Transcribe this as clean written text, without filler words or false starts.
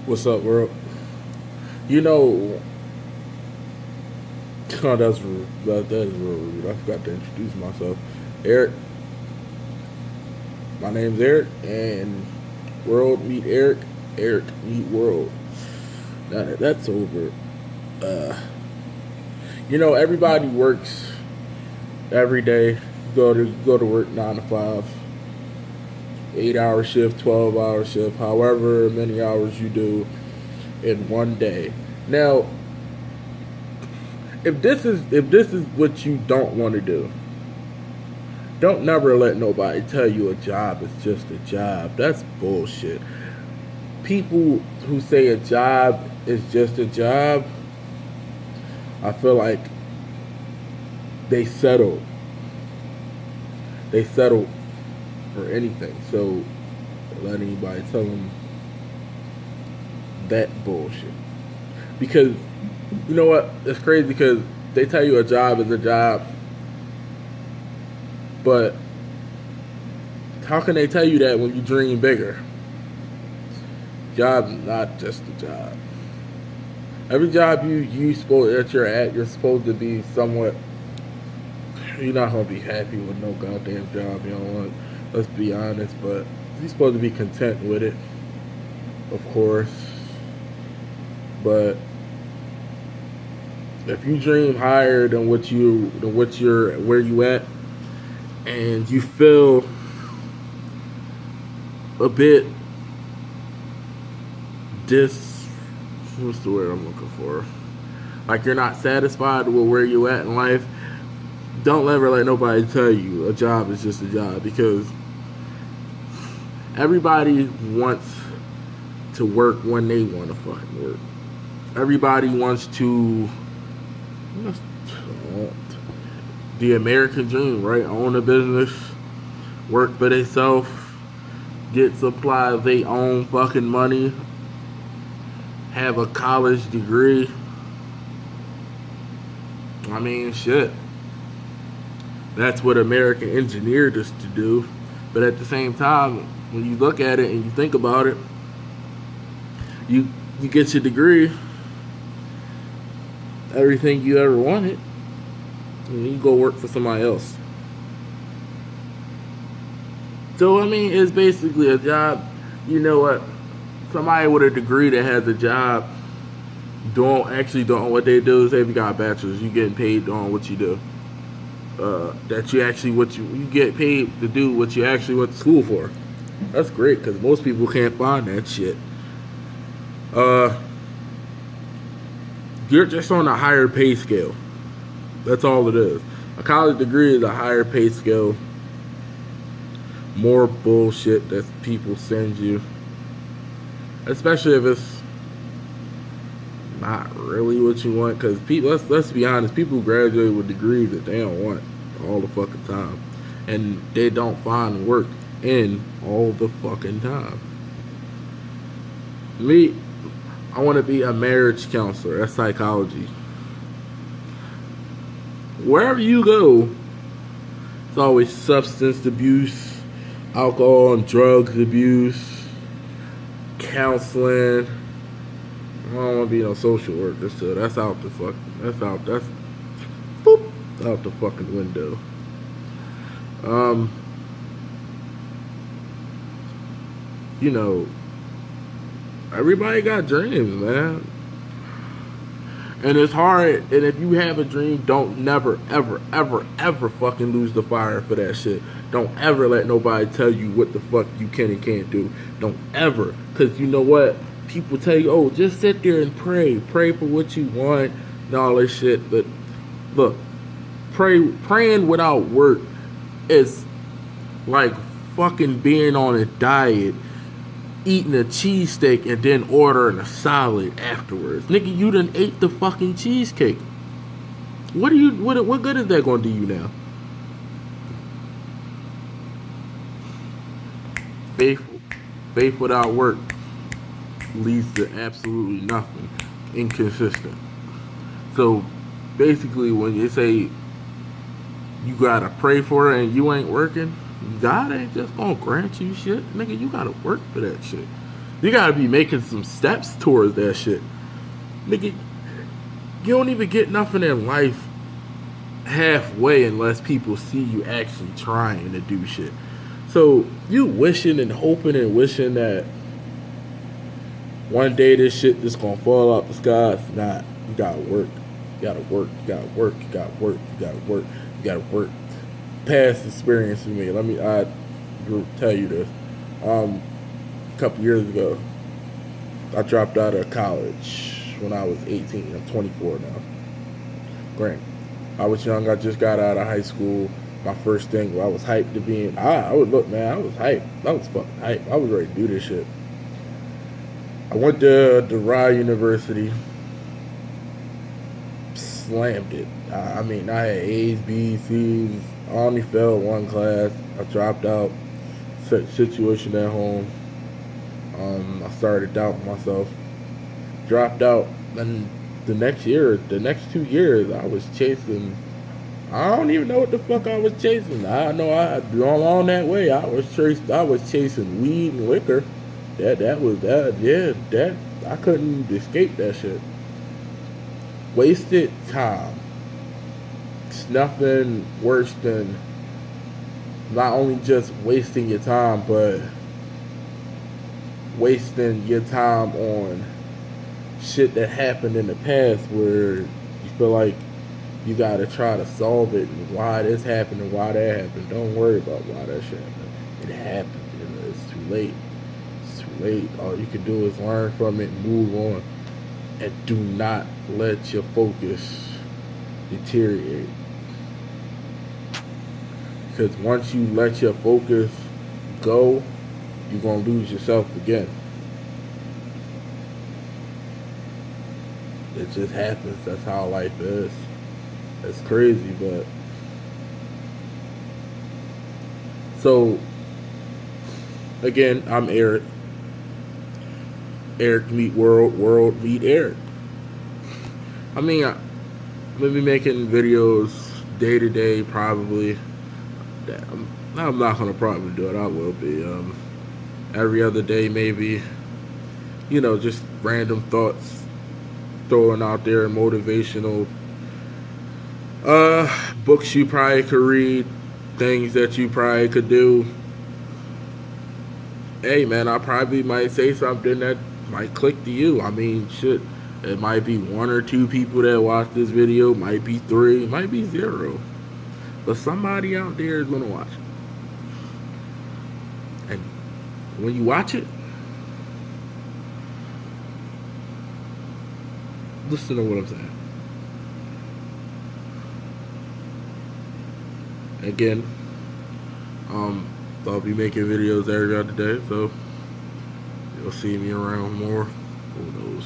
What's up, world? You know, oh, that's rude. That is real rude. I forgot to introduce myself. Eric, my name's Eric, and world meet Eric, Eric meet world. Now that that's over, uh, everybody works every day. Go to work 9 to 5, 8 hour shift, 12 hour shift, however many hours you do in one day. Now, if this is what you don't want to do, don't never let nobody tell you a job is just a job. That's bullshit. People who say a job is just a job, I feel like they settle. They settle for anything. So let anybody tell them that bullshit. Because you know what? It's crazy because they tell you a job is a job, but how can they tell you that when you dream bigger? Job's not just a job. Every job you supposed that you're at, you're supposed to be somewhat. You're not gonna be happy with no goddamn job you don't want. Let's be honest, but you're supposed to be content with it, of course. But if you dream higher than what you're where you at, and you feel a bit dis what's the word I'm looking for? Like you're not satisfied with where you at in life, don't ever let nobody tell you a job is just a job because everybody wants to work when they want to fucking work. Everybody wants to the American dream, right? Own a business, work for themselves, get supply of their own fucking money, have a college degree. I mean, shit. That's what American engineered us to do. But at the same time, when you look at it and you think about it, you get your degree, everything you ever wanted, and you go work for somebody else. So I mean, it's basically a job. You know what? Somebody with a degree that has a job doing what they do. Say if you got a bachelor's, you getting paid doing what you do. That you actually you get paid to do what you actually went to school for. That's great because most people can't find that shit. Uh, you're just on a higher pay scale. That's all it is. A college degree is a higher pay scale. More bullshit that people send you, especially if it's not really what you want. Because people, let's be honest, people graduate with degrees that they don't want all the fucking time, and they don't find work in all the fucking time. Me, I want to be a marriage counselor. That's psychology. Wherever you go, it's always substance abuse, alcohol and drugs abuse, counseling. I don't want to be no social worker, so that's out the fuck. That's boop out the fucking window. Um, you know, everybody got dreams, man. And it's hard, and if you have a dream, don't never, ever, ever, ever fucking lose the fire for that shit. Don't ever let nobody tell you what the fuck you can and can't do. Don't ever. Because you know what? People tell you, oh, just sit there and pray. Pray for what you want and all this shit. But look, praying without work is like fucking being on a diet, eating a cheesesteak and then ordering a salad afterwards. Nigga, you done ate the fucking cheesecake. What good is that gonna do you now? Faith faith without work leads to absolutely nothing. Inconsistent. So basically when you say you gotta pray for it and you ain't working, God ain't just gonna grant you shit. Nigga, you gotta work for that shit. You gotta be making some steps towards that shit. Nigga, you don't even get nothing in life halfway unless people see you actually trying to do shit. So you wishing and hoping and wishing that one day this shit just gonna fall out the sky. It's not. You gotta work. You gotta work. You gotta work. You gotta work. You gotta work. You gotta work. Past experience for me. I tell you this. A couple years ago, I dropped out of college when I was 18. I'm 24 now. Granted, I was young. I just got out of high school. My first thing, I was hyped to be in. I was, look, man, I was hyped. I was fucking hyped. I was ready to do this shit. I went to DeVry University. Slammed it. I mean, I had A's, B's, C's. I only failed one class. I dropped out. Situation at home. I started doubting myself. Dropped out. And the next 2 years, I was chasing. I don't even know what the fuck I was chasing. I know along that way I was chasing weed and liquor. That I couldn't escape that shit. Wasted time. It's nothing worse than not only just wasting your time, but wasting your time on shit that happened in the past where you feel like you gotta try to solve it and why this happened and why that happened. Don't worry about why that shit happened. It happened. It's too late. It's too late. All you can do is learn from it and move on. And do not let your focus deteriorate. Because once you let your focus go, you're going to lose yourself again. It just happens. That's how life is. It's crazy, but... So, again, I'm Eric. Eric meet World, World meet Eric. I mean, I'm going to be making videos day to day, probably. I'm not going to probably do it. I will be. Every other day, maybe. Just random thoughts throwing out there, motivational books you probably could read, things that you probably could do. Hey, man, I probably might say something that might click to you. I mean, shit. It might be 1 or 2 people that watch this video. Might be 3. Might be 0. But somebody out there is going to watch it. And when you watch it, listen to what I'm saying. Again, I'll be making videos every other day, so you'll see me around more. Who knows?